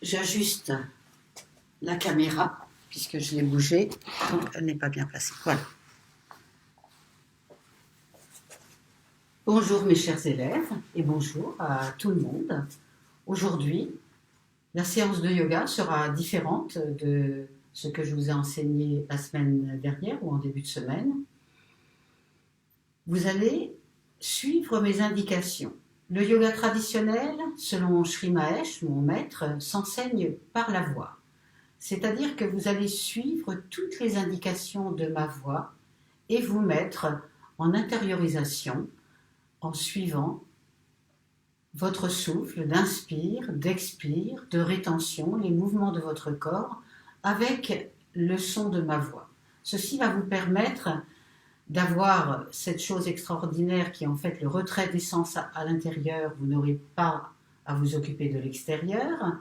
j'ajuste la caméra, puisque je l'ai bougée, donc elle n'est pas bien placée. Voilà. Bonjour mes chers élèves et bonjour à tout le monde. Aujourd'hui, la séance de yoga sera différente de ce que je vous ai enseigné la semaine dernière ou en début de semaine. Vous allez suivre mes indications. Le yoga traditionnel, selon Sri Mahesh, mon maître, s'enseigne par la voix. C'est-à-dire que vous allez suivre toutes les indications de ma voix et vous mettre en intériorisation en suivant votre souffle d'inspire, d'expire, de rétention, les mouvements de votre corps avec le son de ma voix. Ceci va vous permettre d'avoir cette chose extraordinaire qui est en fait le retrait d'essence à l'intérieur. Vous n'aurez pas à vous occuper de l'extérieur.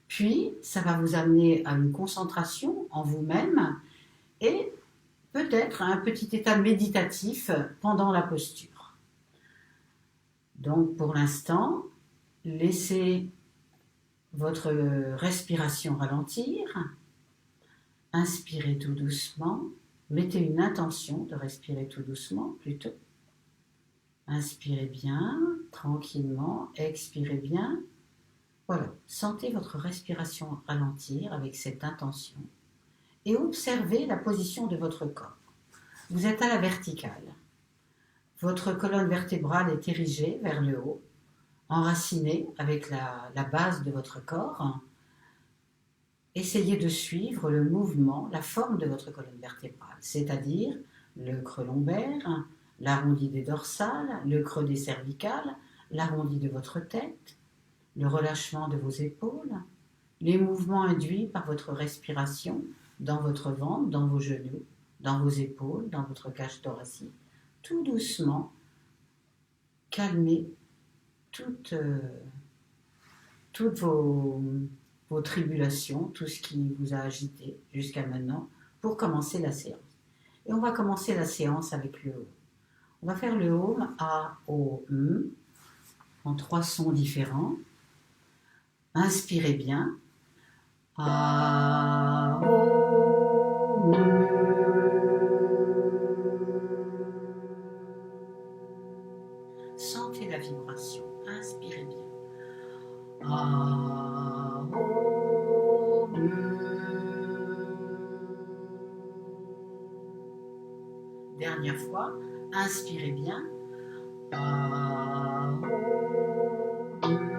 Puis, ça va vous amener à une concentration en vous-même et peut-être à un petit état méditatif pendant la posture. Donc, pour l'instant, laissez votre respiration ralentir. Inspirez tout doucement. Mettez une intention de respirer tout doucement plutôt. Inspirez bien, tranquillement. Expirez bien. Voilà, sentez votre respiration ralentir avec cette intention et observez la position de votre corps. Vous êtes à la verticale. Votre colonne vertébrale est érigée vers le haut, enracinée avec la base de votre corps. Essayez de suivre le mouvement, la forme de votre colonne vertébrale, c'est-à-dire le creux lombaire, l'arrondi des dorsales, le creux des cervicales, l'arrondi de votre tête, le relâchement de vos épaules, les mouvements induits par votre respiration dans votre ventre, dans vos genoux, dans vos épaules, dans votre cage thoracique. Tout doucement, calmez toutes vos tribulations, tout ce qui vous a agité jusqu'à maintenant, pour commencer la séance. Et on va commencer la séance avec le Om. On va faire le Om A, O, M, en 3 sons différents. Inspirez bien. A, O, M. Sentez la vibration. Inspirez bien. A, O, M. Dernière fois. Inspirez bien. A, O, M.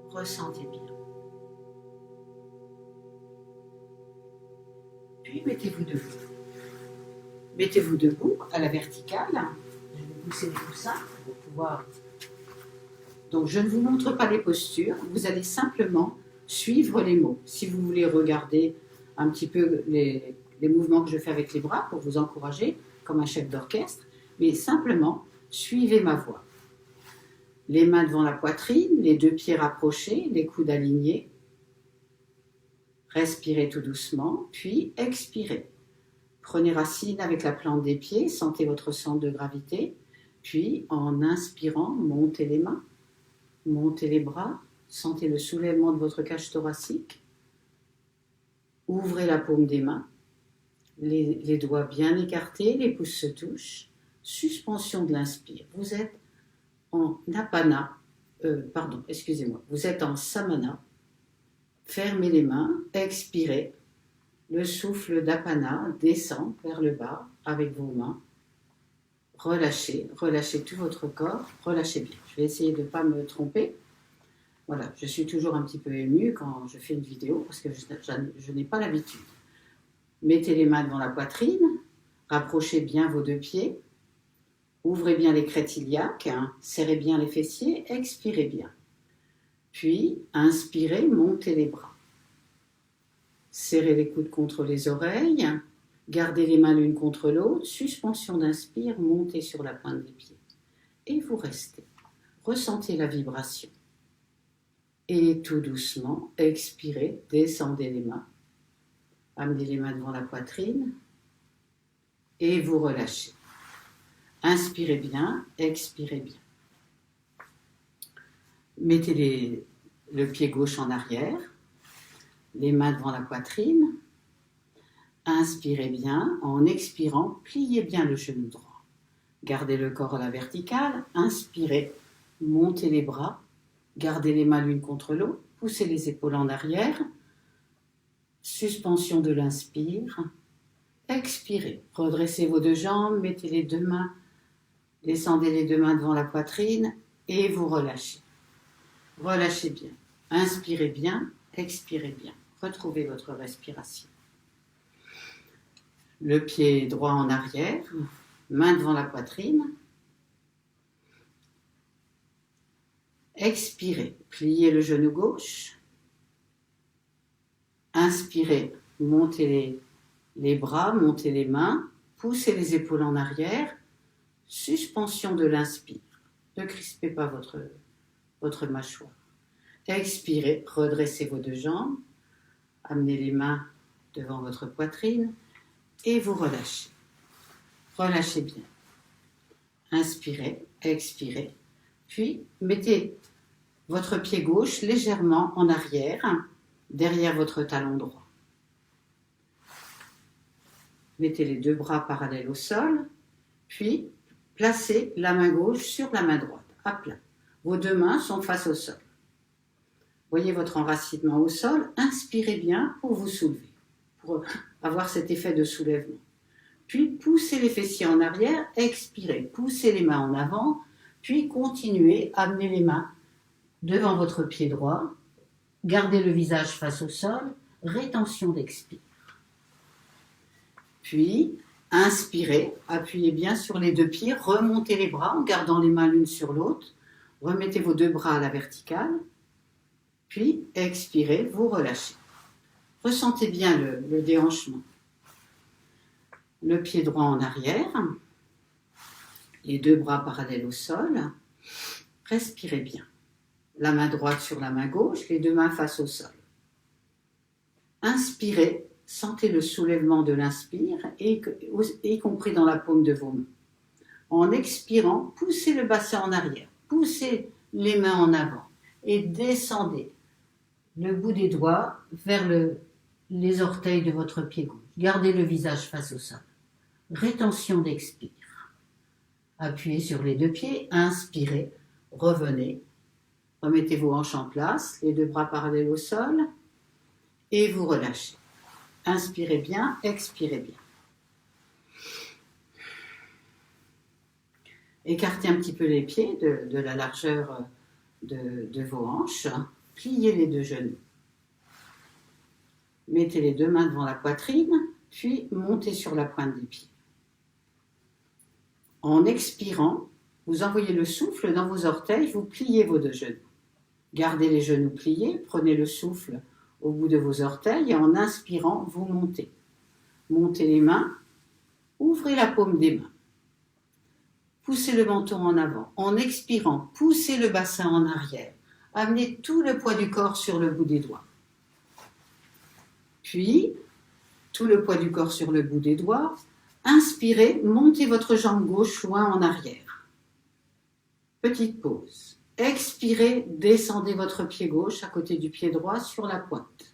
Ressentez bien. Puis mettez-vous debout. Mettez-vous debout à la verticale. Je vais pousser les coussins pour pouvoir. Donc je ne vous montre pas les postures. Vous allez simplement suivre les mots. Si vous voulez regarder un petit peu les mouvements que je fais avec les bras pour vous encourager, comme un chef d'orchestre, mais simplement suivez ma voix. Les mains devant la poitrine, les 2 pieds rapprochés, les coudes alignés. Respirez tout doucement, puis expirez. Prenez racine avec la plante des pieds, sentez votre centre de gravité, puis en inspirant, montez les mains, montez les bras, sentez le soulèvement de votre cage thoracique. Ouvrez la paume des mains, les doigts bien écartés, les pouces se touchent. Suspension de l'inspire. Vous êtes en apana, vous êtes en samana. Fermez les mains, expirez. Le souffle d'apana descend vers le bas avec vos mains. Relâchez, relâchez tout votre corps, relâchez bien. Je vais essayer de ne pas me tromper. Voilà, je suis toujours un petit peu émue quand je fais une vidéo parce que je n'ai pas l'habitude. Mettez les mains devant la poitrine, rapprochez bien vos 2 pieds. Ouvrez bien les crêtes iliaques, serrez bien les fessiers, expirez bien. Puis, inspirez, montez les bras. Serrez les coudes contre les oreilles, gardez les mains l'une contre l'autre, suspension d'inspire, montez sur la pointe des pieds. Et vous restez. Ressentez la vibration. Et tout doucement, expirez, descendez les mains. Amenez les mains devant la poitrine et vous relâchez. Inspirez bien, expirez bien. Mettez le pied gauche en arrière, les mains devant la poitrine. Inspirez bien. En expirant, pliez bien le genou droit. Gardez le corps à la verticale. Inspirez. Montez les bras. Gardez les mains l'une contre l'autre. Poussez les épaules en arrière. Suspension de l'inspire. Expirez. Redressez vos deux jambes. Mettez les deux mains. Descendez les deux mains devant la poitrine et vous relâchez. Relâchez bien. Inspirez bien. Expirez bien. Retrouvez votre respiration. Le pied droit en arrière, main devant la poitrine. Expirez, pliez le genou gauche. Inspirez, montez les bras, montez les mains, poussez les épaules en arrière. Suspension de l'inspire. Ne crispez pas votre mâchoire. Expirez, redressez vos deux jambes. Amenez les mains devant votre poitrine. Et vous relâchez. Relâchez bien. Inspirez, expirez. Puis, mettez votre pied gauche légèrement en arrière, derrière votre talon droit. Mettez les deux bras parallèles au sol, puis placez la main gauche sur la main droite, à plat. Vos deux mains sont face au sol. Voyez votre enracinement au sol. Inspirez bien pour vous soulever, pour avoir cet effet de soulèvement. Puis poussez les fessiers en arrière, expirez, poussez les mains en avant, puis continuez, amenez les mains devant votre pied droit, gardez le visage face au sol, rétention d'expire. Puis inspirez, appuyez bien sur les deux pieds, remontez les bras en gardant les mains l'une sur l'autre, remettez vos deux bras à la verticale, puis expirez, vous relâchez. Ressentez bien le déhanchement. Le pied droit en arrière, les deux bras parallèles au sol. Respirez bien. La main droite sur la main gauche, les deux mains face au sol. Inspirez, sentez le soulèvement de l'inspire, y compris dans la paume de vos mains. En expirant, poussez le bassin en arrière, poussez les mains en avant et descendez le bout des doigts vers les orteils de votre pied gauche. Gardez le visage face au sol. Rétention d'expire. Appuyez sur les deux pieds, inspirez, revenez. Remettez vos hanches en place, les deux bras parallèles au sol et vous relâchez. Inspirez bien, expirez bien. Écartez un petit peu les pieds de la largeur de vos hanches. Pliez les deux genoux. Mettez les deux mains devant la poitrine, puis montez sur la pointe des pieds. En expirant, vous envoyez le souffle dans vos orteils, vous pliez vos deux genoux. Gardez les genoux pliés, prenez le souffle au bout de vos orteils et en inspirant, vous montez. Montez les mains, ouvrez la paume des mains. Poussez le menton en avant. En expirant, poussez le bassin en arrière. Amenez tout le poids du corps sur le bout des doigts. Puis, tout le poids du corps sur le bout des doigts. Inspirez, montez votre jambe gauche loin en arrière. Petite pause. Expirez, descendez votre pied gauche à côté du pied droit sur la pointe.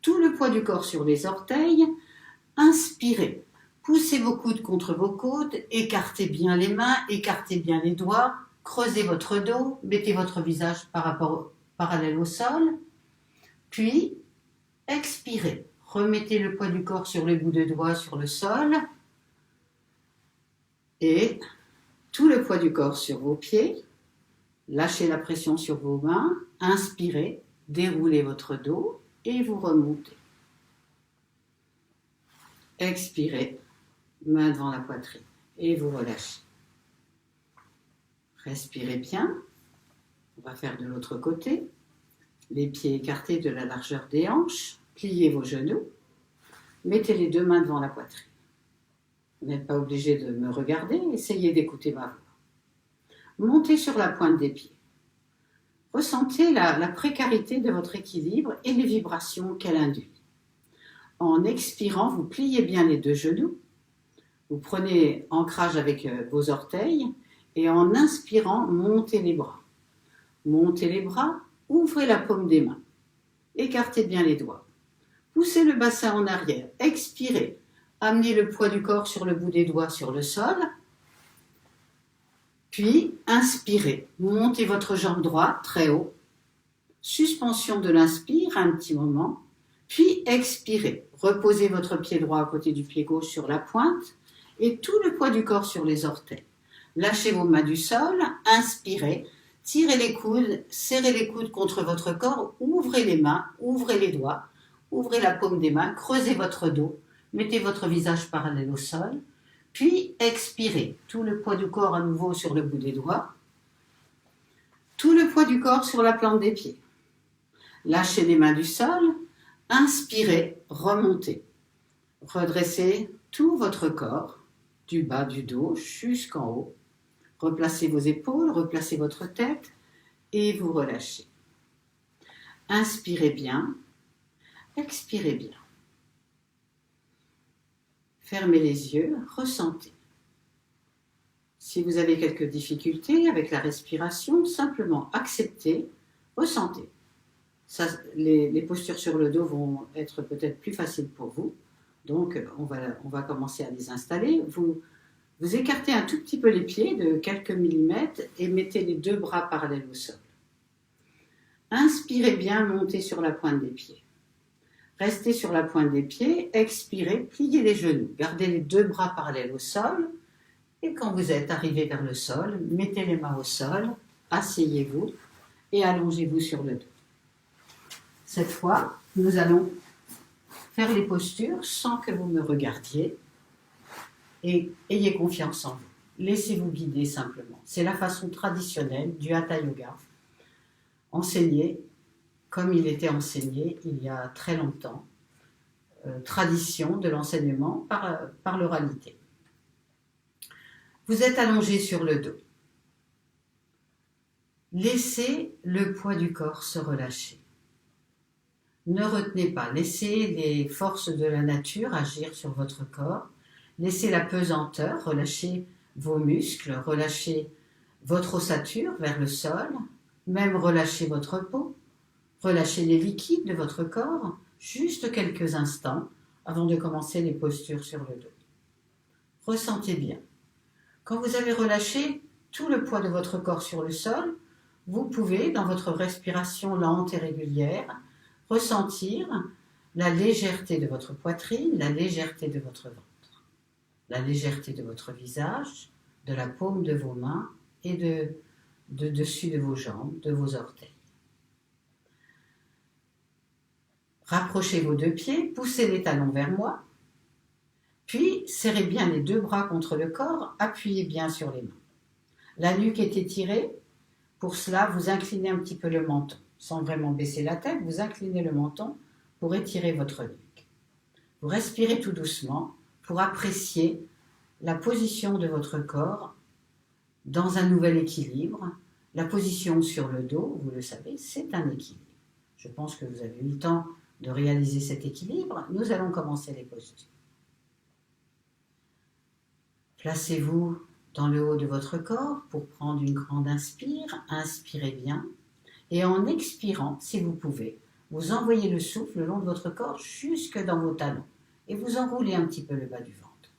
Tout le poids du corps sur les orteils. Inspirez, poussez vos coudes contre vos côtes, écartez bien les mains, écartez bien les doigts, creusez votre dos, mettez votre visage parallèle au sol. Puis, expirez. Remettez le poids du corps sur les bouts de doigts sur le sol et tout le poids du corps sur vos pieds. Lâchez la pression sur vos mains. Inspirez, déroulez votre dos et vous remontez. Expirez, main devant la poitrine et vous relâchez. Respirez bien. On va faire de l'autre côté. Les pieds écartés de la largeur des hanches. Pliez vos genoux, mettez les deux mains devant la poitrine. Vous n'êtes pas obligé de me regarder, essayez d'écouter ma voix. Montez sur la pointe des pieds. Ressentez la précarité de votre équilibre et les vibrations qu'elle induit. En expirant, vous pliez bien les deux genoux, vous prenez ancrage avec vos orteils et en inspirant, montez les bras. Montez les bras, ouvrez la paume des mains. Écartez bien les doigts. Poussez le bassin en arrière. Expirez. Amenez le poids du corps sur le bout des doigts sur le sol. Puis, inspirez. Montez votre jambe droite très haut. Suspension de l'inspire un petit moment. Puis, expirez. Reposez votre pied droit à côté du pied gauche sur la pointe et tout le poids du corps sur les orteils. Lâchez vos mains du sol. Inspirez. Tirez les coudes. Serrez les coudes contre votre corps. Ouvrez les mains. Ouvrez les doigts. Ouvrez la paume des mains. Creusez votre dos. Mettez votre visage parallèle au sol, puis expirez. Tout le poids du corps à nouveau sur le bout des doigts. Tout le poids du corps sur la plante des pieds. Lâchez les mains du sol. Inspirez, remontez. Redressez tout votre corps, du bas du dos jusqu'en haut. Replacez vos épaules, replacez votre tête et vous relâchez. Inspirez bien, expirez bien. Fermez les yeux, ressentez. Si vous avez quelques difficultés avec la respiration, simplement acceptez, ressentez. Les postures sur le dos vont être peut-être plus faciles pour vous. Donc, on va commencer à les installer. Vous écartez un tout petit peu les pieds de quelques millimètres et mettez les deux bras parallèles au sol. Inspirez bien, montez sur la pointe des pieds. Restez sur la pointe des pieds, expirez, pliez les genoux, gardez les deux bras parallèles au sol et quand vous êtes arrivé vers le sol, mettez les mains au sol, asseyez-vous et allongez-vous sur le dos. Cette fois, nous allons faire les postures sans que vous me regardiez et ayez confiance en vous. Laissez-vous guider simplement. C'est la façon traditionnelle du Hatha Yoga, enseigné comme il était enseigné il y a très longtemps, tradition de l'enseignement par l'oralité. Vous êtes allongé sur le dos. Laissez le poids du corps se relâcher. Ne retenez pas, laissez les forces de la nature agir sur votre corps. Laissez la pesanteur, relâchez vos muscles, relâchez votre ossature vers le sol, même relâchez votre peau. Relâchez les liquides de votre corps juste quelques instants avant de commencer les postures sur le dos. Ressentez bien. Quand vous avez relâché tout le poids de votre corps sur le sol, vous pouvez, dans votre respiration lente et régulière, ressentir la légèreté de votre poitrine, la légèreté de votre ventre, la légèreté de votre visage, de la paume de vos mains et de dessus de vos jambes, de vos orteils. Rapprochez vos deux pieds, poussez les talons vers moi, puis serrez bien les deux bras contre le corps, appuyez bien sur les mains. La nuque est étirée, pour cela vous inclinez un petit peu le menton, sans vraiment baisser la tête, vous inclinez le menton pour étirer votre nuque. Vous respirez tout doucement pour apprécier la position de votre corps dans un nouvel équilibre. La position sur le dos, vous le savez, c'est un équilibre. Je pense que vous avez eu le temps de réaliser cet équilibre. Nous allons commencer les postures. Placez-vous dans le haut de votre corps pour prendre une grande inspire. Inspirez bien. Et en expirant, si vous pouvez, vous envoyez le souffle le long de votre corps jusque dans vos talons. Et vous enroulez un petit peu le bas du ventre.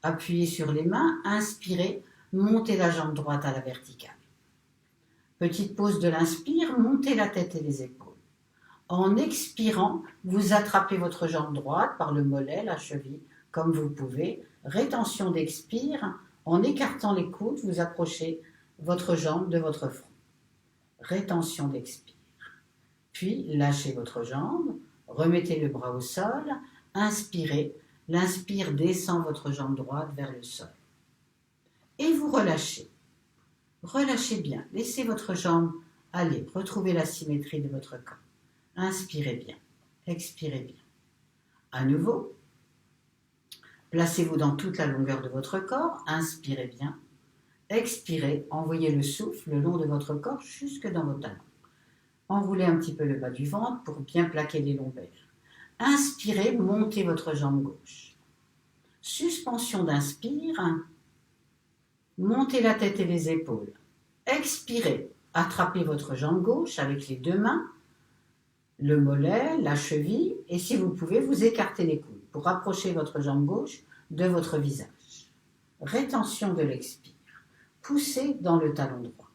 Appuyez sur les mains. Inspirez. Montez la jambe droite à la verticale. Petite pause de l'inspire. Montez la tête et les épaules. En expirant, vous attrapez votre jambe droite par le mollet, la cheville, comme vous pouvez. Rétention d'expire. En écartant les coudes, vous approchez votre jambe de votre front. Rétention d'expire. Puis, lâchez votre jambe. Remettez le bras au sol. Inspirez. L'inspire descend votre jambe droite vers le sol. Et vous relâchez. Relâchez bien. Laissez votre jambe aller. Retrouvez la symétrie de votre corps. Inspirez bien, expirez bien. À nouveau, placez-vous dans toute la longueur de votre corps, inspirez bien, expirez, envoyez le souffle le long de votre corps jusque dans vos talons. Enroulez un petit peu le bas du ventre pour bien plaquer les lombaires. Inspirez, montez votre jambe gauche. Suspension d'inspire, montez la tête et les épaules. Expirez, attrapez votre jambe gauche avec les deux mains, le mollet, la cheville, et si vous pouvez, vous écartez les coudes pour rapprocher votre jambe gauche de votre visage. Rétention de l'expire. Poussez dans le talon droit.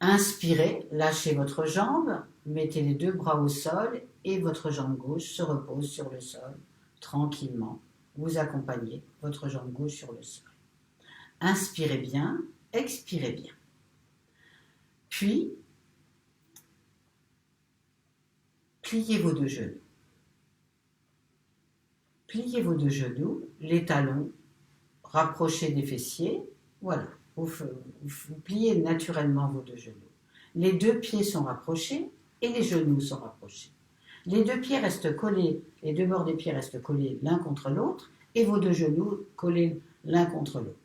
Inspirez, lâchez votre jambe, mettez les deux bras au sol et votre jambe gauche se repose sur le sol tranquillement. Vous accompagnez votre jambe gauche sur le sol. Inspirez bien, expirez bien. Puis, pliez vos deux genoux. Pliez vos deux genoux, les talons rapprochés des fessiers. Voilà, vous pliez naturellement vos deux genoux. Les deux pieds sont rapprochés et les genoux sont rapprochés. Les deux pieds restent collés, les deux bords des pieds restent collés l'un contre l'autre et vos deux genoux collés l'un contre l'autre.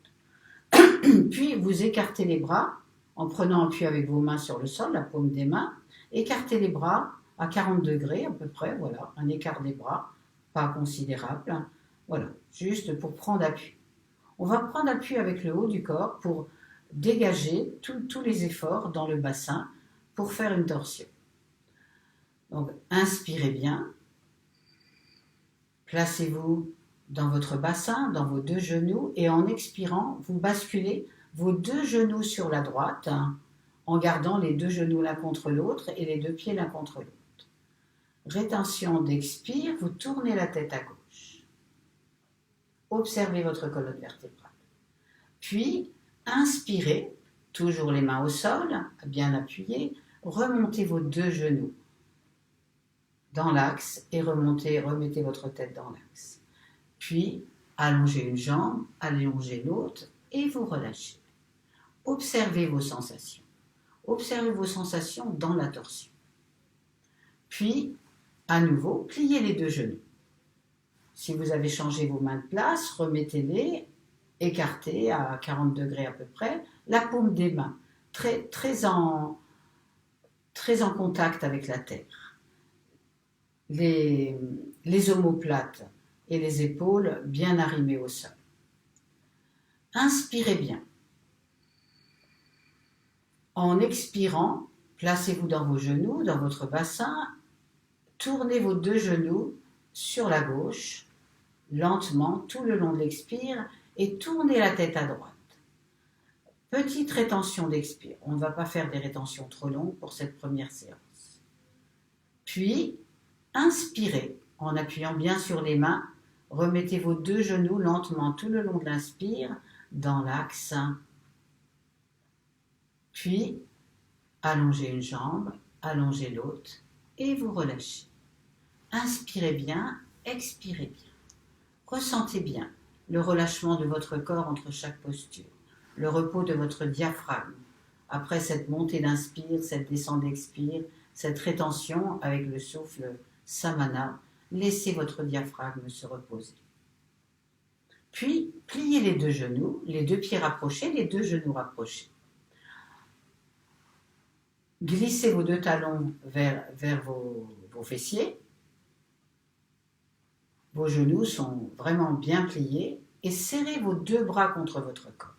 Puis vous écartez les bras en prenant appui avec vos mains sur le sol, la paume des mains. Écartez les bras à 40 degrés à peu près, voilà, un écart des bras, pas considérable. Voilà, juste pour prendre appui. On va prendre appui avec le haut du corps pour dégager tous les efforts dans le bassin pour faire une torsion. Donc, inspirez bien. Placez-vous dans votre bassin, dans vos deux genoux, et en expirant, vous basculez vos deux genoux sur la droite, en gardant les deux genoux l'un contre l'autre et les deux pieds l'un contre l'autre. Rétention d'expire, vous tournez la tête à gauche. Observez votre colonne vertébrale. Puis, inspirez, toujours les mains au sol, bien appuyées, remontez vos deux genoux dans l'axe et remettez votre tête dans l'axe. Puis, allongez une jambe, allongez l'autre et vous relâchez. Observez vos sensations. Observez vos sensations dans la torsion. Puis, à nouveau, pliez les deux genoux. Si vous avez changé vos mains de place, remettez-les, écartées à 40 degrés à peu près, la paume des mains, très en contact avec la terre. Les omoplates et les épaules bien arrimées au sol. Inspirez bien. En expirant, placez-vous dans vos genoux, dans votre bassin, tournez vos deux genoux sur la gauche, lentement, tout le long de l'expire, et tournez la tête à droite. Petite rétention d'expire. On ne va pas faire des rétentions trop longues pour cette première séance. Puis, inspirez en appuyant bien sur les mains. Remettez vos deux genoux lentement tout le long de l'inspire dans l'axe. Puis, allongez une jambe, allongez l'autre et vous relâchez. Inspirez bien, expirez bien. Ressentez bien le relâchement de votre corps entre chaque posture, le repos de votre diaphragme. Après cette montée d'inspire, cette descente d'expire, cette rétention avec le souffle samana, laissez votre diaphragme se reposer. Puis, pliez les deux genoux, les deux pieds rapprochés, les deux genoux rapprochés. Glissez vos deux talons vers vos fessiers. Vos genoux sont vraiment bien pliés et serrez vos deux bras contre votre corps.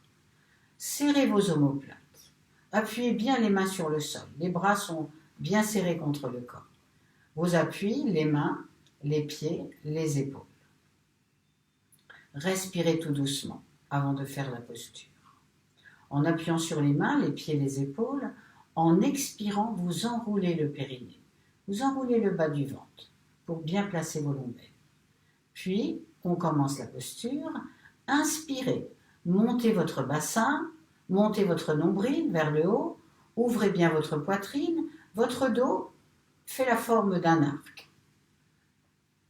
Serrez vos omoplates. Appuyez bien les mains sur le sol. Les bras sont bien serrés contre le corps. Vos appuis, les mains, les pieds, les épaules. Respirez tout doucement avant de faire la posture. En appuyant sur les mains, les pieds, les épaules, en expirant, vous enroulez le périnée. Vous enroulez le bas du ventre pour bien placer vos lombaires. Puis, on commence la posture. Inspirez, montez votre bassin, montez votre nombril vers le haut, ouvrez bien votre poitrine, votre dos fait la forme d'un arc.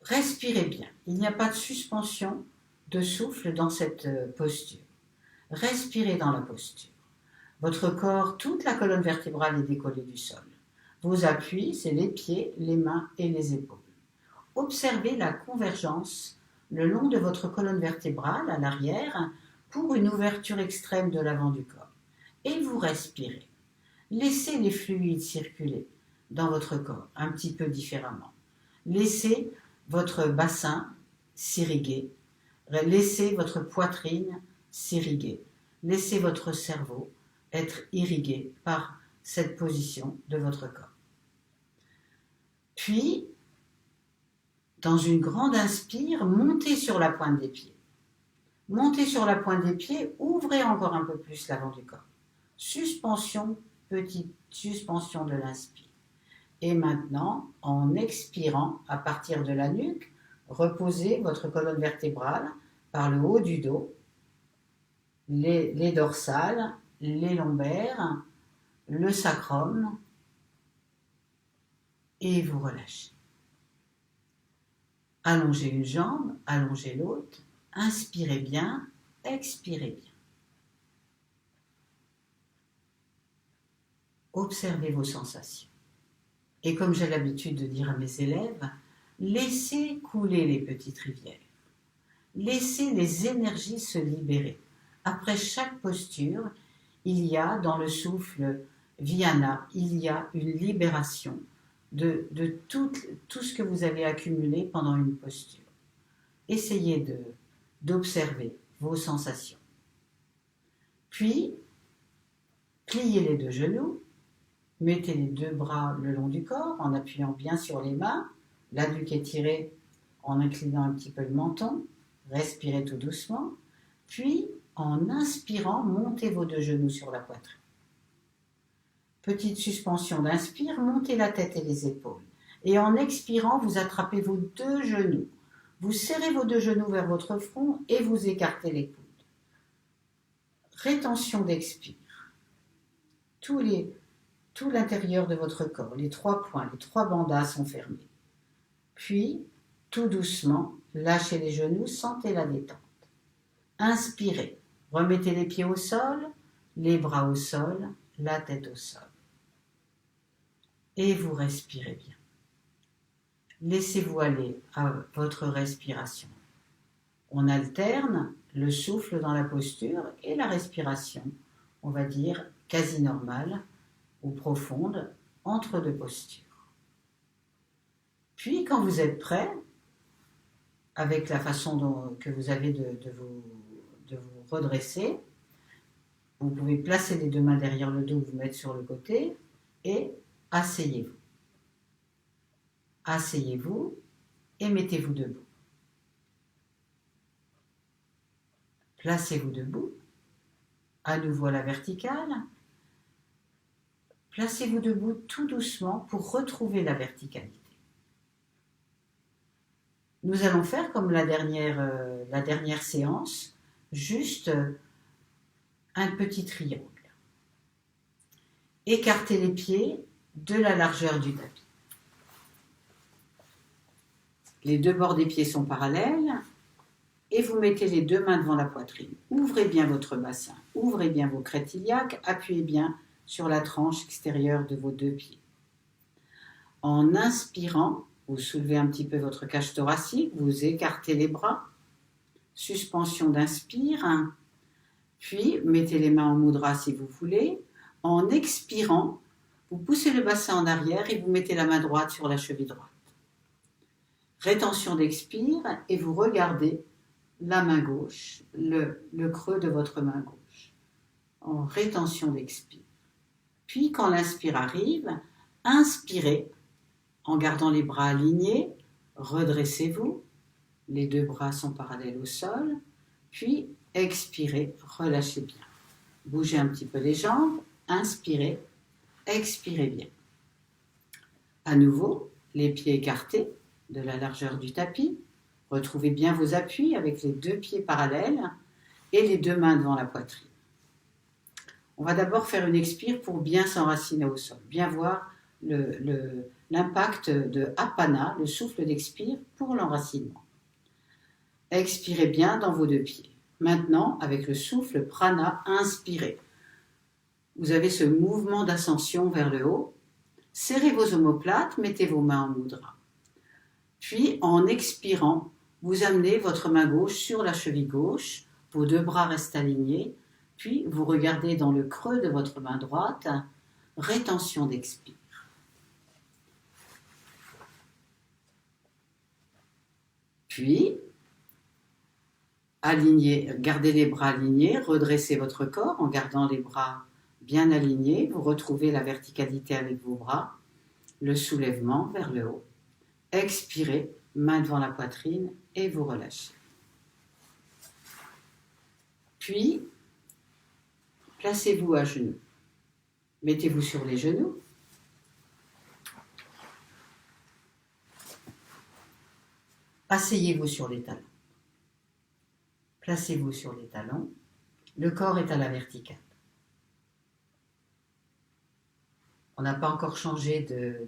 Respirez bien, il n'y a pas de suspension de souffle dans cette posture. Respirez dans la posture. Votre corps, toute la colonne vertébrale est décollée du sol. Vos appuis, c'est les pieds, les mains et les épaules. Observez la convergence le long de votre colonne vertébrale à l'arrière pour une ouverture extrême de l'avant du corps. Et vous respirez. Laissez les fluides circuler dans votre corps un petit peu différemment. Laissez votre bassin s'irriguer. Laissez votre poitrine s'irriguer. Laissez votre cerveau être irrigué par cette position de votre corps. Puis, dans une grande inspire, montez sur la pointe des pieds. Montez sur la pointe des pieds, ouvrez encore un peu plus l'avant du corps. Suspension, petite suspension de l'inspire. Et maintenant, en expirant, à partir de la nuque, reposez votre colonne vertébrale par le haut du dos, les dorsales, les lombaires, le sacrum, et vous relâchez. Allongez une jambe, allongez l'autre, inspirez bien, expirez bien. Observez vos sensations. Et comme j'ai l'habitude de dire à mes élèves, laissez couler les petites rivières. Laissez les énergies se libérer. Après chaque posture, il y a dans le souffle Viana, il y a une libération de tout ce que vous avez accumulé pendant une posture. Essayez d'observer vos sensations. Puis, pliez les deux genoux, mettez les deux bras le long du corps en appuyant bien sur les mains, la nuque étirée en inclinant un petit peu le menton, respirez tout doucement, puis en inspirant, montez vos deux genoux sur la poitrine. Petite suspension d'inspire, montez la tête et les épaules. Et en expirant, vous attrapez vos deux genoux. Vous serrez vos deux genoux vers votre front et vous écartez les coudes. Rétention d'expire. Tout l'intérieur de votre corps, les trois points, les trois bandas sont fermés. Puis, tout doucement, lâchez les genoux, sentez la détente. Inspirez, remettez les pieds au sol, les bras au sol, la tête au sol. Et vous respirez bien. Laissez-vous aller à votre respiration. On alterne le souffle dans la posture et la respiration, on va dire quasi normale ou profonde, entre deux postures. Puis, quand vous êtes prêt, avec la façon que vous avez de vous redresser, vous pouvez placer les deux mains derrière le dos, vous mettre sur le côté et asseyez-vous. Asseyez-vous et mettez-vous debout. Placez-vous debout, à nouveau à la verticale. Placez-vous debout tout doucement pour retrouver la verticalité. Nous allons faire comme la dernière séance, juste un petit triangle. Écartez les pieds de la largeur du tapis. Les deux bords des pieds sont parallèles et vous mettez les deux mains devant la poitrine. Ouvrez bien votre bassin, ouvrez bien vos crêtes iliaques, appuyez bien sur la tranche extérieure de vos deux pieds. En inspirant, vous soulevez un petit peu votre cage thoracique, vous écartez les bras, suspension d'inspire, puis mettez les mains en mudra si vous voulez. En expirant, vous poussez le bassin en arrière et vous mettez la main droite sur la cheville droite. Rétention d'expire et vous regardez la main gauche, le creux de votre main gauche. En rétention d'expire. Puis quand l'inspire arrive, inspirez en gardant les bras alignés, redressez-vous, les deux bras sont parallèles au sol, puis expirez, relâchez bien. Bougez un petit peu les jambes, inspirez, expirez bien. À nouveau, les pieds écartés de la largeur du tapis, retrouvez bien vos appuis avec les deux pieds parallèles et les deux mains devant la poitrine. On va d'abord faire une expire pour bien s'enraciner au sol, bien voir l'impact de Apana, le souffle d'expire, pour l'enracinement. Expirez bien dans vos deux pieds. Maintenant, avec le souffle Prana, inspirez. Vous avez ce mouvement d'ascension vers le haut. Serrez vos omoplates, mettez vos mains en mudra. Puis, en expirant, vous amenez votre main gauche sur la cheville gauche, vos deux bras restent alignés, puis vous regardez dans le creux de votre main droite, rétention d'expire. Puis, gardez les bras alignés, redressez votre corps en gardant les bras bien aligné, vous retrouvez la verticalité avec vos bras, le soulèvement vers le haut. Expirez, main devant la poitrine et vous relâchez. Puis, placez-vous à genoux. Mettez-vous sur les genoux. Asseyez-vous sur les talons. Placez-vous sur les talons. Le corps est à la verticale. On n'a pas encore changé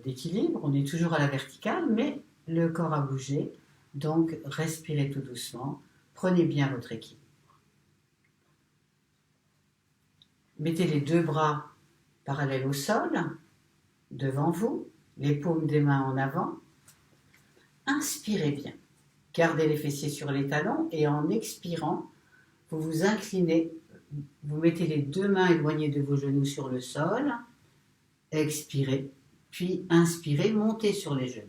d'équilibre, on est toujours à la verticale, mais le corps a bougé. Donc, respirez tout doucement. Prenez bien votre équilibre. Mettez les deux bras parallèles au sol, devant vous, les paumes des mains en avant. Inspirez bien. Gardez les fessiers sur les talons et en expirant, vous vous inclinez, vous mettez les deux mains éloignées de vos genoux sur le sol. Expirez, puis inspirez, montez sur les genoux.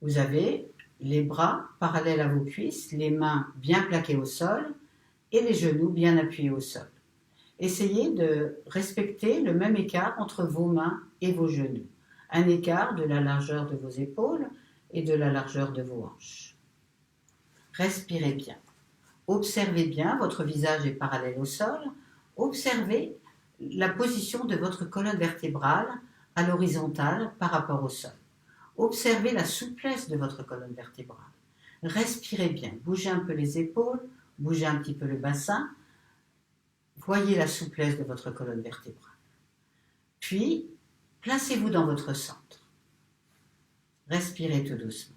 Vous avez les bras parallèles à vos cuisses, les mains bien plaquées au sol et les genoux bien appuyés au sol. Essayez de respecter le même écart entre vos mains et vos genoux, un écart de la largeur de vos épaules et de la largeur de vos hanches. Respirez bien. Observez bien, votre visage est parallèle au sol. Observez la position de votre colonne vertébrale à l'horizontale par rapport au sol. Observez la souplesse de votre colonne vertébrale. Respirez bien, bougez un peu les épaules, bougez un petit peu le bassin. Voyez la souplesse de votre colonne vertébrale. Puis, placez-vous dans votre centre. Respirez tout doucement.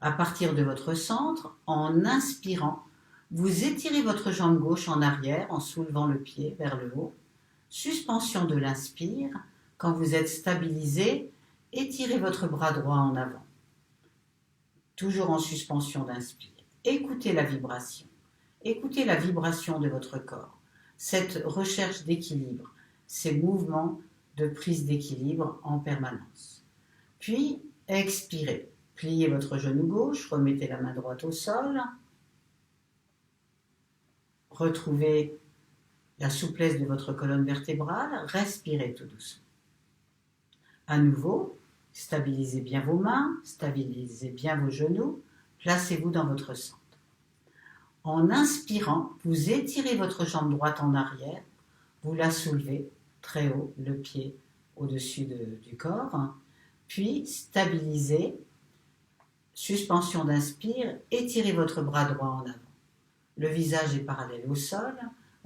À partir de votre centre, en inspirant, vous étirez votre jambe gauche en arrière en soulevant le pied vers le haut. Suspension de l'inspire. Quand vous êtes stabilisé, étirez votre bras droit en avant. Toujours en suspension d'inspire. Écoutez la vibration. Écoutez la vibration de votre corps. Cette recherche d'équilibre, ces mouvements de prise d'équilibre en permanence. Puis, expirez. Pliez votre genou gauche, remettez la main droite au sol. Retrouvez la souplesse de votre colonne vertébrale. Respirez tout doucement. À nouveau, stabilisez bien vos mains, stabilisez bien vos genoux. Placez-vous dans votre centre. En inspirant, vous étirez votre jambe droite en arrière, vous la soulevez très haut, le pied au-dessus du corps, puis stabilisez, suspension d'inspire, étirez votre bras droit en avant. Le visage est parallèle au sol,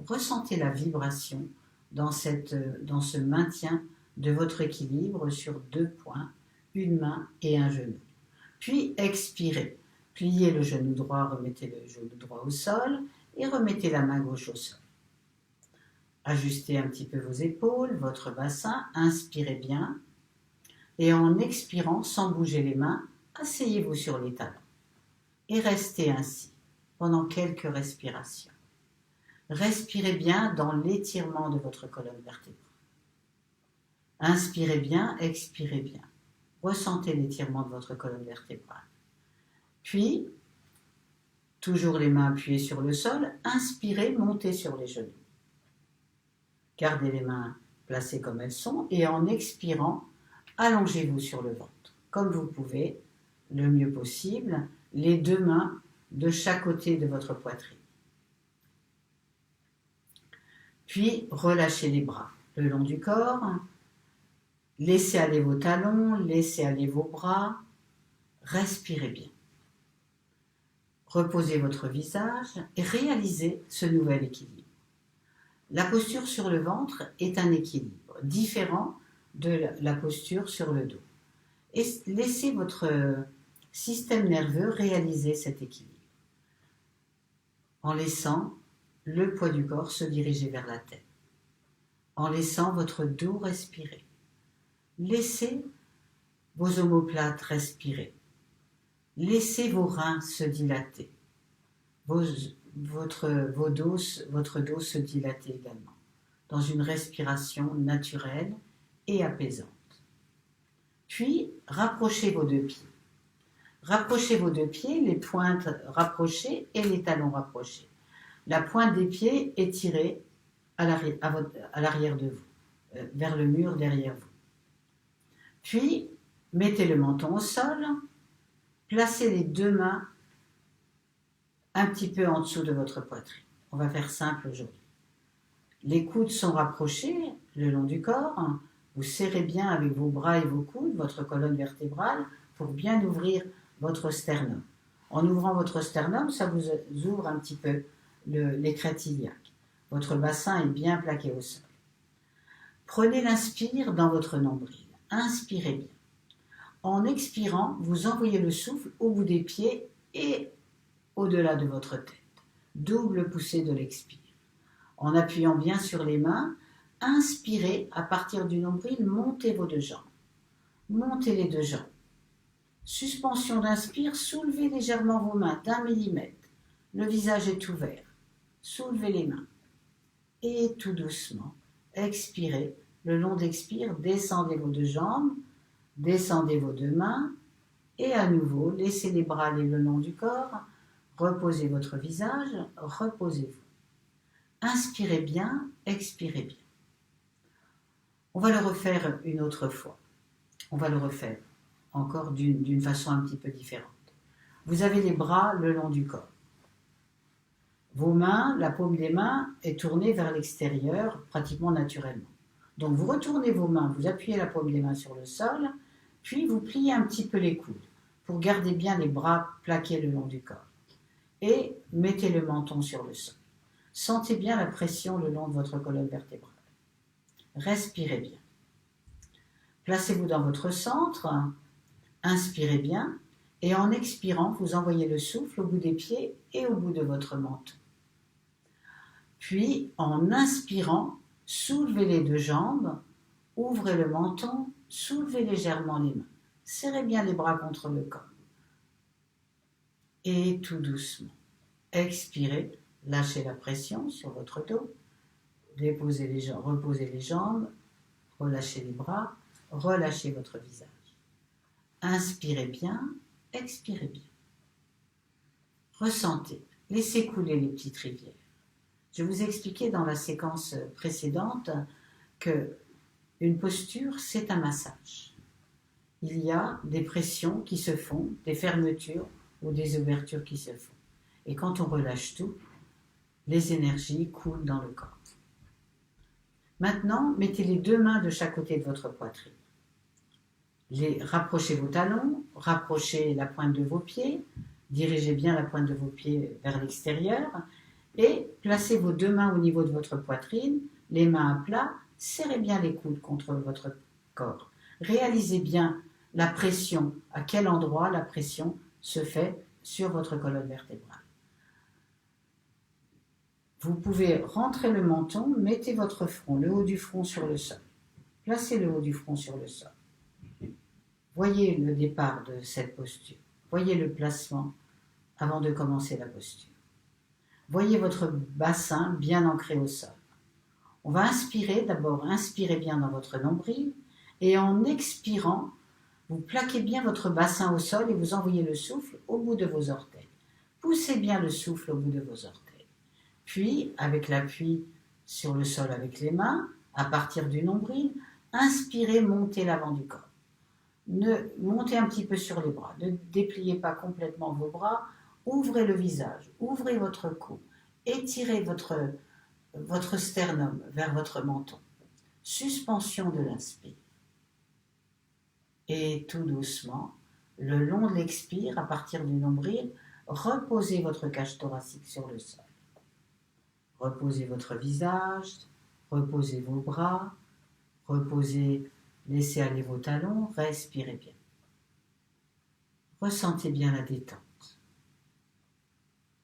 ressentez la vibration dans ce maintien de votre équilibre sur deux points, une main et un genou. Puis expirez. Pliez le genou droit, remettez le genou droit au sol et remettez la main gauche au sol. Ajustez un petit peu vos épaules, votre bassin, inspirez bien et en expirant, sans bouger les mains, asseyez-vous sur les talons et restez ainsi pendant quelques respirations. Respirez bien dans l'étirement de votre colonne vertébrale. Inspirez bien, expirez bien. Ressentez l'étirement de votre colonne vertébrale. Puis, toujours les mains appuyées sur le sol, inspirez, montez sur les genoux. Gardez les mains placées comme elles sont et en expirant, allongez-vous sur le ventre, comme vous pouvez, le mieux possible, les deux mains de chaque côté de votre poitrine. Puis, relâchez les bras le long du corps, laissez aller vos talons, laissez aller vos bras, respirez bien. Reposez votre visage et réalisez ce nouvel équilibre. La posture sur le ventre est un équilibre différent de la posture sur le dos. Et laissez votre système nerveux réaliser cet équilibre en laissant le poids du corps se diriger vers la tête, en laissant votre dos respirer. Laissez vos omoplates respirer. Laissez vos reins se dilater, votre dos se dilater également, dans une respiration naturelle et apaisante. Puis, rapprochez vos deux pieds. Rapprochez vos deux pieds, les pointes rapprochées et les talons rapprochés. La pointe des pieds étirée à l'arrière de vous, vers le mur derrière vous. Puis, mettez le menton au sol, placez les deux mains un petit peu en dessous de votre poitrine. On va faire simple aujourd'hui. Les coudes sont rapprochés le long du corps. Vous serrez bien avec vos bras et vos coudes votre colonne vertébrale pour bien ouvrir votre sternum. En ouvrant votre sternum, ça vous ouvre un petit peu les crêtes iliaques. Votre bassin est bien plaqué au sol. Prenez l'inspire dans votre nombril. Inspirez bien. En expirant, vous envoyez le souffle au bout des pieds et au-delà de votre tête. Double poussée de l'expire. En appuyant bien sur les mains, inspirez à partir du nombril, montez vos deux jambes. Montez les deux jambes. Suspension d'inspire, soulevez légèrement vos mains d'1 millimètre. Le visage est ouvert. Soulevez les mains. Et tout doucement, expirez. Le long d'expire, descendez vos deux jambes, descendez vos deux mains. Et à nouveau, laissez les bras aller le long du corps. Reposez votre visage, reposez-vous. Inspirez bien, expirez bien. On va le refaire une autre fois. On va le refaire encore d'une façon un petit peu différente. Vous avez les bras le long du corps. Vos mains, la paume des mains est tournée vers l'extérieur pratiquement naturellement. Donc vous retournez vos mains, vous appuyez la paume des mains sur le sol, puis vous pliez un petit peu les coudes pour garder bien les bras plaqués le long du corps. Et mettez le menton sur le sol. Sentez bien la pression le long de votre colonne vertébrale. Respirez bien. Placez-vous dans votre centre, inspirez bien, et en expirant, vous envoyez le souffle au bout des pieds et au bout de votre menton. Puis, en inspirant, soulevez les deux jambes, ouvrez le menton, soulevez légèrement les mains. Serrez bien les bras contre le corps. Et tout doucement, expirez, lâchez la pression sur votre dos, reposez les jambes, relâchez les bras, relâchez votre visage. Inspirez bien, expirez bien. Ressentez, laissez couler les petites rivières. Je vous ai expliqué dans la séquence précédente que une posture, c'est un massage. Il y a des pressions qui se font, des fermetures ou des ouvertures qui se font. Et quand on relâche tout, les énergies coulent dans le corps. Maintenant, mettez les deux mains de chaque côté de votre poitrine. Rapprochez vos talons, rapprochez la pointe de vos pieds, dirigez bien la pointe de vos pieds vers l'extérieur et placez vos deux mains au niveau de votre poitrine, les mains à plat, serrez bien les coudes contre votre corps. Réalisez bien la pression, à quel endroit la pression se fait sur votre colonne vertébrale. Vous pouvez rentrer le menton, mettez votre front, le haut du front sur le sol. Placez le haut du front sur le sol. Voyez le départ de cette posture. Voyez le placement avant de commencer la posture. Voyez votre bassin bien ancré au sol. On va inspirer, d'abord inspirez bien dans votre nombril et en expirant, vous plaquez bien votre bassin au sol et vous envoyez le souffle au bout de vos orteils. Poussez bien le souffle au bout de vos orteils. Puis, avec l'appui sur le sol avec les mains, à partir du nombril, inspirez, montez l'avant du corps. Montez un petit peu sur les bras, ne dépliez pas complètement vos bras, ouvrez le visage, ouvrez votre cou, étirez votre sternum vers votre menton. Suspension de l'inspire. Et tout doucement, le long de l'expire, à partir du nombril, reposez votre cage thoracique sur le sol. Reposez votre visage, reposez vos bras, reposez, laissez aller vos talons, respirez bien. Ressentez bien la détente.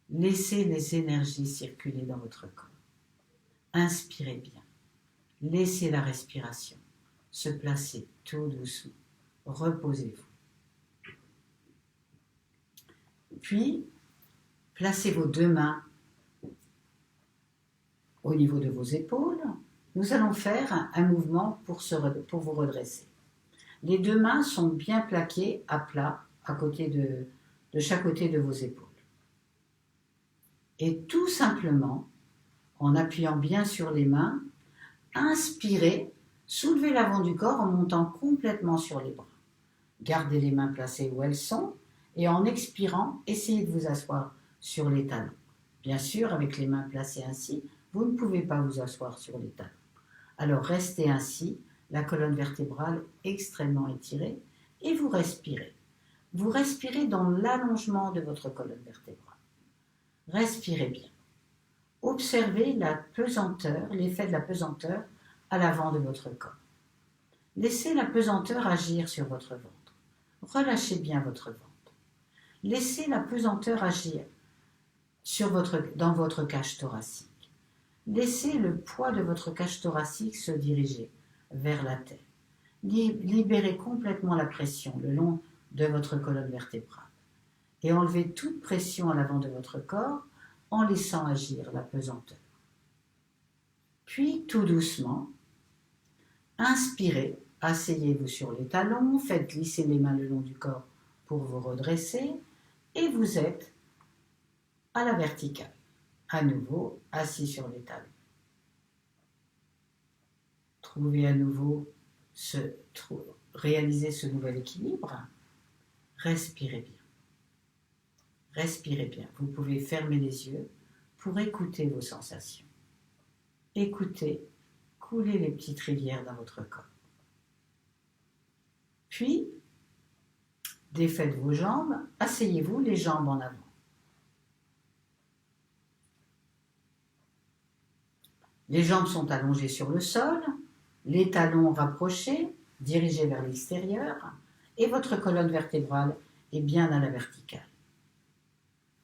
Laissez les énergies circuler dans votre corps. Inspirez bien. Laissez la respiration se placer tout doucement. Reposez-vous. Puis, placez vos deux mains au niveau de vos épaules. Nous allons faire un mouvement pour vous redresser. Les deux mains sont bien plaquées à plat de chaque côté de vos épaules. Et tout simplement, en appuyant bien sur les mains. Inspirez, soulevez l'avant du corps en montant complètement sur les bras. Gardez les mains placées où elles sont et en expirant, essayez de vous asseoir sur les talons. Bien sûr, avec les mains placées ainsi, vous ne pouvez pas vous asseoir sur les talons. Alors restez ainsi, la colonne vertébrale extrêmement étirée et vous respirez. Vous respirez dans l'allongement de votre colonne vertébrale. Respirez bien. Observez la pesanteur, l'effet de la pesanteur à l'avant de votre corps. Laissez la pesanteur agir sur votre ventre. Relâchez bien votre ventre. Laissez la pesanteur agir dans votre cage thoracique. Laissez le poids de votre cage thoracique se diriger vers la tête. Libérez complètement la pression le long de votre colonne vertébrale et enlevez toute pression à l'avant de votre corps en laissant agir la pesanteur. Puis, tout doucement, inspirez, asseyez-vous sur les talons, faites glisser les mains le long du corps pour vous redresser et vous êtes à la verticale, à nouveau assis sur les talons. Trouvez à nouveau réaliser ce nouvel équilibre. Respirez bien. Respirez bien. Vous pouvez fermer les yeux pour écouter vos sensations. Écoutez couler les petites rivières dans votre corps. Puis, défaites vos jambes, asseyez-vous les jambes en avant. Les jambes sont allongées sur le sol, les talons rapprochés, dirigés vers l'extérieur, et votre colonne vertébrale est bien à la verticale.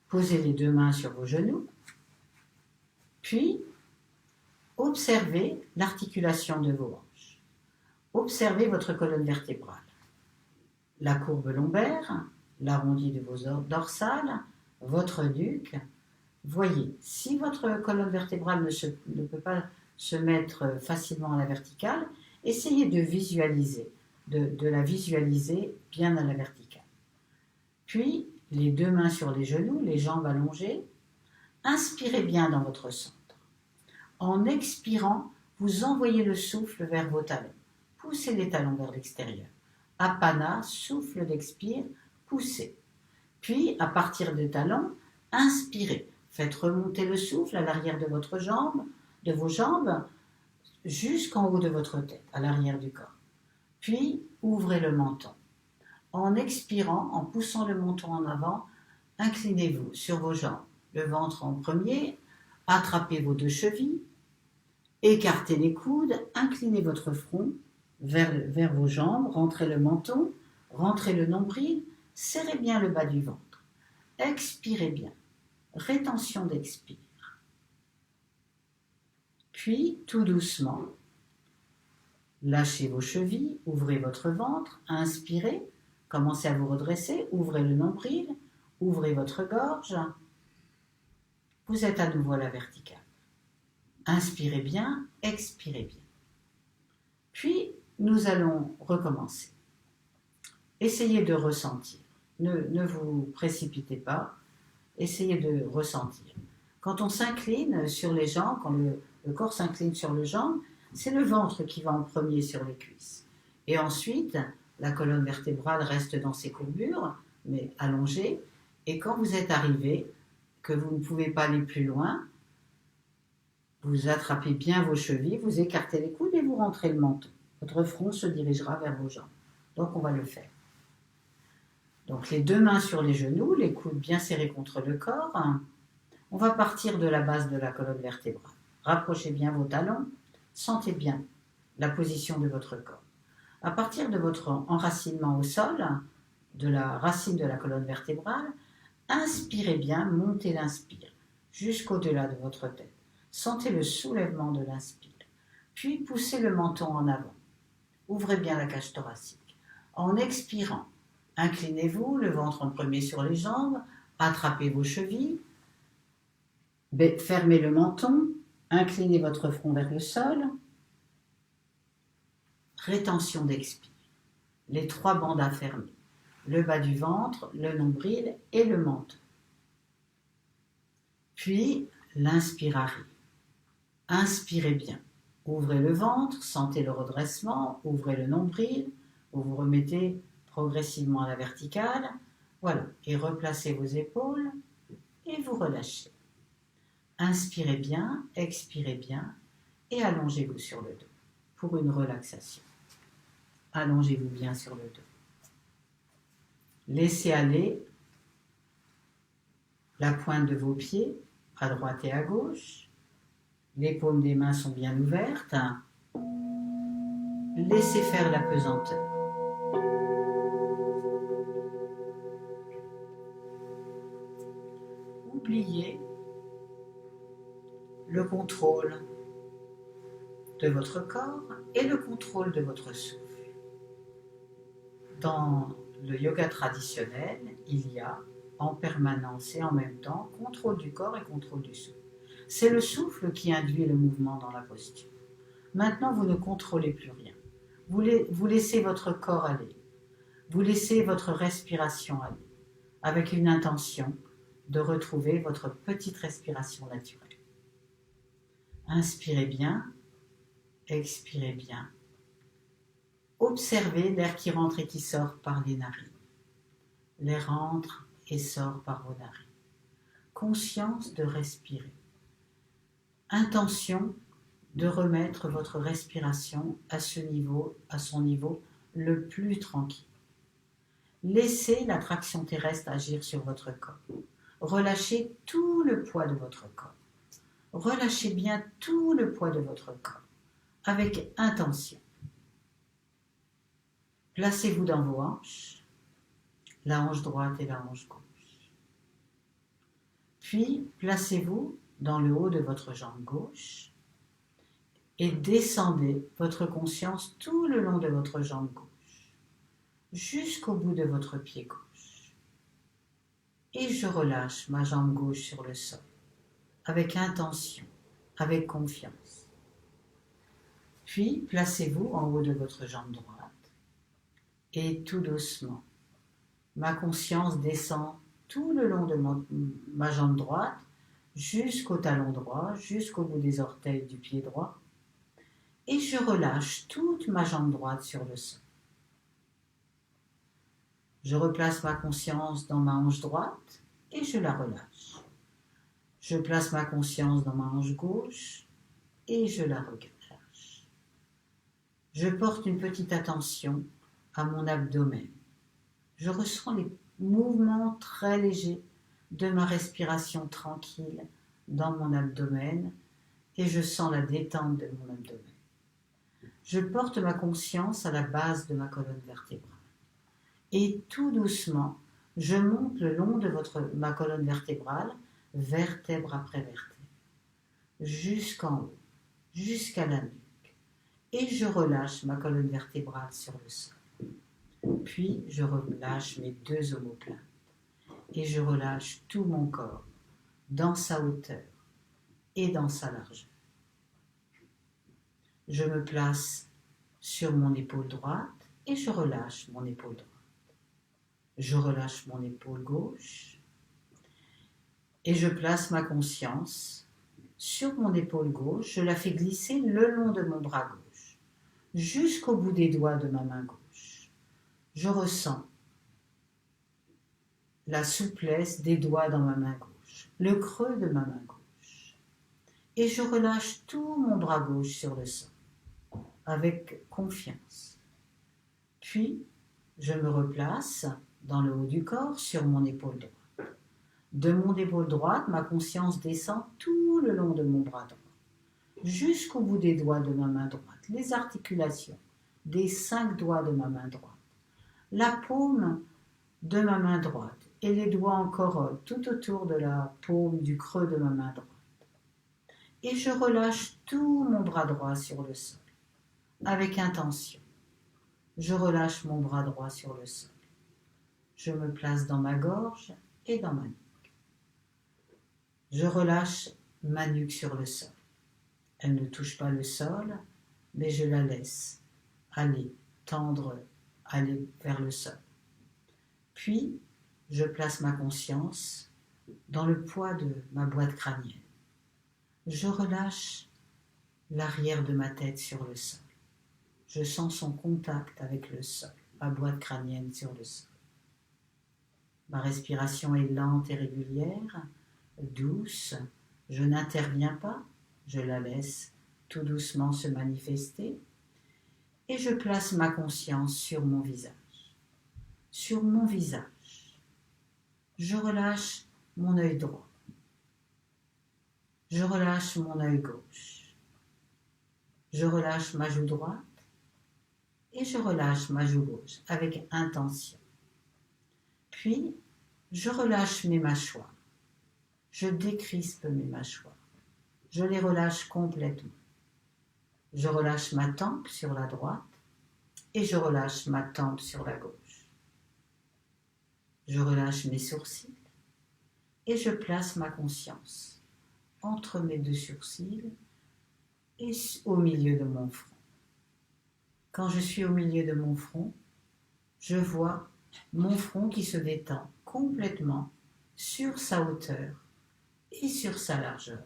Posez les deux mains sur vos genoux, puis observez l'articulation de vos hanches. Observez votre colonne vertébrale, la courbe lombaire, l'arrondi de vos dorsales, votre nuque. Voyez, si votre colonne vertébrale ne peut pas se mettre facilement à la verticale, essayez de visualiser, de la visualiser bien à la verticale. Puis, les deux mains sur les genoux, les jambes allongées, inspirez bien dans votre centre. En expirant, vous envoyez le souffle vers vos talons. Poussez les talons vers l'extérieur. Apana, souffle d'expire, poussez. Puis, à partir des talons, inspirez. Faites remonter le souffle à l'arrière de vos jambes, jusqu'en haut de votre tête, à l'arrière du corps. Puis, ouvrez le menton. En expirant, en poussant le menton en avant, inclinez-vous sur vos jambes. Le ventre en premier, attrapez vos deux chevilles, écartez les coudes, inclinez votre front vers vos jambes, rentrez le menton, rentrez le nombril, serrez bien le bas du ventre. Expirez bien. Rétention d'expire. Puis, tout doucement, lâchez vos chevilles, ouvrez votre ventre, inspirez, commencez à vous redresser, ouvrez le nombril, ouvrez votre gorge. Vous êtes à nouveau à la verticale. Inspirez bien, expirez bien. Puis, nous allons recommencer. Essayez de ressentir. Ne vous précipitez pas. Essayez de ressentir. Quand on s'incline sur les jambes, quand le corps s'incline sur les jambes, c'est le ventre qui va en premier sur les cuisses. Et ensuite, la colonne vertébrale reste dans ses courbures, mais allongée. Et quand vous êtes arrivé, que vous ne pouvez pas aller plus loin, vous attrapez bien vos chevilles, vous écartez les coudes et vous rentrez le menton. Votre front se dirigera vers vos jambes. Donc on va le faire. Donc les deux mains sur les genoux, les coudes bien serrés contre le corps. On va partir de la base de la colonne vertébrale. Rapprochez bien vos talons, sentez bien la position de votre corps. À partir de votre enracinement au sol, de la racine de la colonne vertébrale, inspirez bien, montez l'inspire jusqu'au-delà de votre tête. Sentez le soulèvement de l'inspire. Puis poussez le menton en avant. Ouvrez bien la cage thoracique. En expirant, inclinez-vous, le ventre en premier sur les jambes, attrapez vos chevilles, fermez le menton, inclinez votre front vers le sol. Rétention d'expire. Les trois bandes à fermer. Le bas du ventre, le nombril et le menton. Puis, l'inspire arrive. Inspirez bien. Ouvrez le ventre, sentez le redressement, ouvrez le nombril, vous vous remettez progressivement à la verticale. Voilà, et replacez vos épaules et vous relâchez. Inspirez bien, expirez bien et allongez-vous sur le dos pour une relaxation. Allongez-vous bien sur le dos. Laissez aller la pointe de vos pieds à droite et à gauche. Les paumes des mains sont bien ouvertes. Laissez faire la pesanteur. Oubliez le contrôle de votre corps et le contrôle de votre souffle. Dans le yoga traditionnel, il y a en permanence et en même temps contrôle du corps et contrôle du souffle. C'est le souffle qui induit le mouvement dans la posture. Maintenant, vous ne contrôlez plus rien. Vous laissez votre corps aller. Vous laissez votre respiration aller, avec une intention de retrouver votre petite respiration naturelle. Inspirez bien, expirez bien. Observez l'air qui rentre et qui sort par les narines. L'air rentre et sort par vos narines. Conscience de respirer. Intention de remettre votre respiration à son niveau le plus tranquille. Laissez l'attraction terrestre agir sur votre corps. Relâchez tout le poids de votre corps. Relâchez bien tout le poids de votre corps, avec intention. Placez-vous dans vos hanches, la hanche droite et la hanche gauche. Puis, placez-vous dans le haut de votre jambe gauche et descendez votre conscience tout le long de votre jambe gauche, jusqu'au bout de votre pied gauche. Et je relâche ma jambe gauche sur le sol, avec intention, avec confiance. Puis, placez-vous en haut de votre jambe droite et tout doucement, ma conscience descend tout le long de ma jambe droite, jusqu'au talon droit, jusqu'au bout des orteils du pied droit, et je relâche toute ma jambe droite sur le sol. Je replace ma conscience dans ma hanche droite et je la relâche. Je place ma conscience dans ma hanche gauche et je la relâche. Je porte une petite attention à mon abdomen. Je ressens les mouvements très légers de ma respiration tranquille dans mon abdomen et je sens la détente de mon abdomen. Je porte ma conscience à la base de ma colonne vertébrale et tout doucement, je monte le long de ma colonne vertébrale, vertèbre après vertèbre, jusqu'en haut, jusqu'à la nuque, et je relâche ma colonne vertébrale sur le sol. Puis je relâche mes deux omoplates et je relâche tout mon corps dans sa hauteur et dans sa largeur. Je me place sur mon épaule droite et je relâche mon épaule droite. Je relâche mon épaule gauche et je place ma conscience sur mon épaule gauche. Je la fais glisser le long de mon bras gauche, jusqu'au bout des doigts de ma main gauche. Je ressens la souplesse des doigts dans ma main gauche, le creux de ma main gauche. Et je relâche tout mon bras gauche sur le sol, avec confiance. Puis, je me replace dans le haut du corps sur mon épaule droite. De mon épaule droite, ma conscience descend tout le long de mon bras droit, jusqu'au bout des doigts de ma main droite, les articulations des 5 doigts de ma main droite, la paume de ma main droite et les doigts en corolle tout autour de la paume du creux de ma main droite. Et je relâche tout mon bras droit sur le sol, avec intention. Je relâche mon bras droit sur le sol. Je me place dans ma gorge et dans ma nuque. Je relâche ma nuque sur le sol. Elle ne touche pas le sol, mais je la laisse aller, tendre, aller vers le sol. Puis, je place ma conscience dans le poids de ma boîte crânienne. Je relâche l'arrière de ma tête sur le sol. Je sens son contact avec le sol, ma boîte crânienne sur le sol. Ma respiration est lente et régulière, douce. Je n'interviens pas, je la laisse tout doucement se manifester. Et je place ma conscience sur mon visage. Sur mon visage. Je relâche mon œil droit. Je relâche mon œil gauche. Je relâche ma joue droite et je relâche ma joue gauche avec intention. Puis, je relâche mes mâchoires. Je décrispe mes mâchoires. Je les relâche complètement. Je relâche ma tempe sur la droite et je relâche ma tempe sur la gauche. Je relâche mes sourcils et je place ma conscience entre mes deux sourcils et au milieu de mon front. Quand je suis au milieu de mon front, je vois mon front qui se détend complètement sur sa hauteur et sur sa largeur.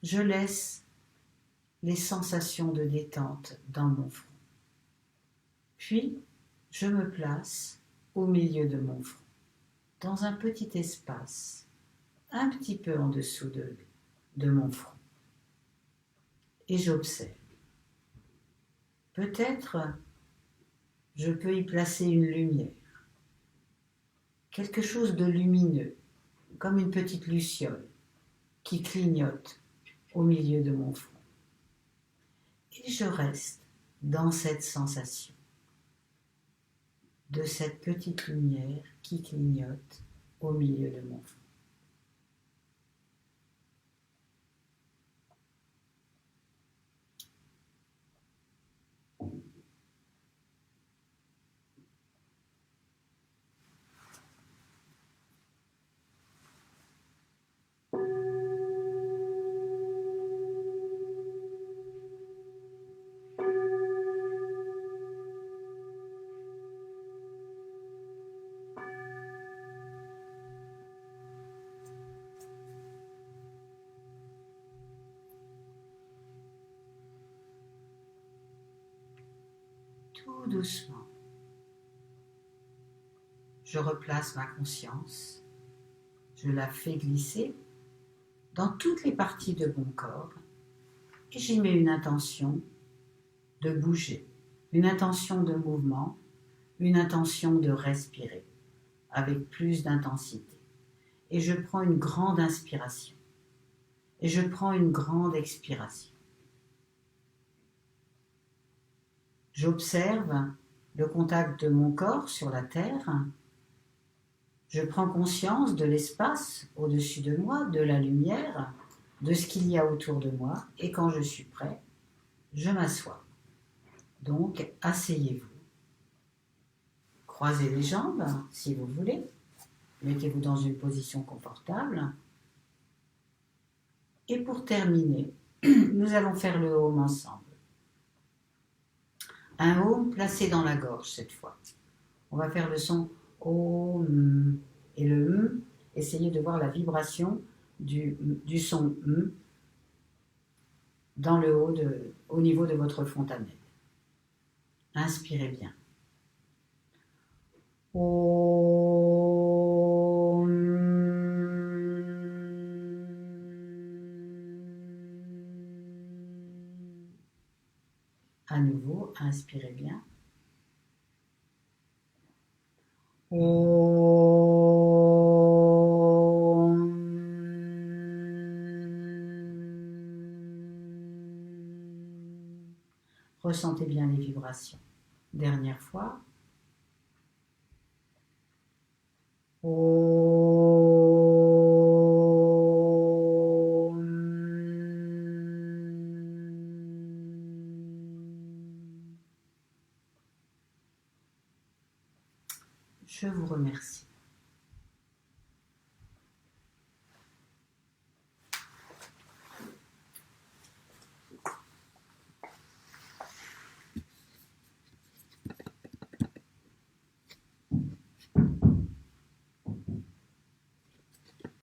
Je laisse les sensations de détente dans mon front. Puis, je me place au milieu de mon front, dans un petit espace, un petit peu en dessous de mon front. Et j'observe. Peut-être je peux y placer une lumière, quelque chose de lumineux, comme une petite luciole qui clignote au milieu de mon front. Et je reste dans cette sensation de cette petite lumière qui clignote au milieu de mon front. Tout doucement, je replace ma conscience, je la fais glisser dans toutes les parties de mon corps et j'y mets une intention de bouger, une intention de mouvement, une intention de respirer avec plus d'intensité. Et je prends une grande inspiration et je prends une grande expiration. J'observe le contact de mon corps sur la terre. Je prends conscience de l'espace au-dessus de moi, de la lumière, de ce qu'il y a autour de moi. Et quand je suis prêt, je m'assois. Donc, asseyez-vous. Croisez les jambes si vous voulez. Mettez-vous dans une position confortable. Et pour terminer, nous allons faire le home ensemble. Un home placé dans la gorge cette fois. On va faire le son OM. Et le M, essayez de voir la vibration du son M dans le haut, au niveau de votre fontanelle. Inspirez bien. OM. À nouveau, inspirez bien. Ressentez bien les vibrations. Dernière fois. Je vous remercie.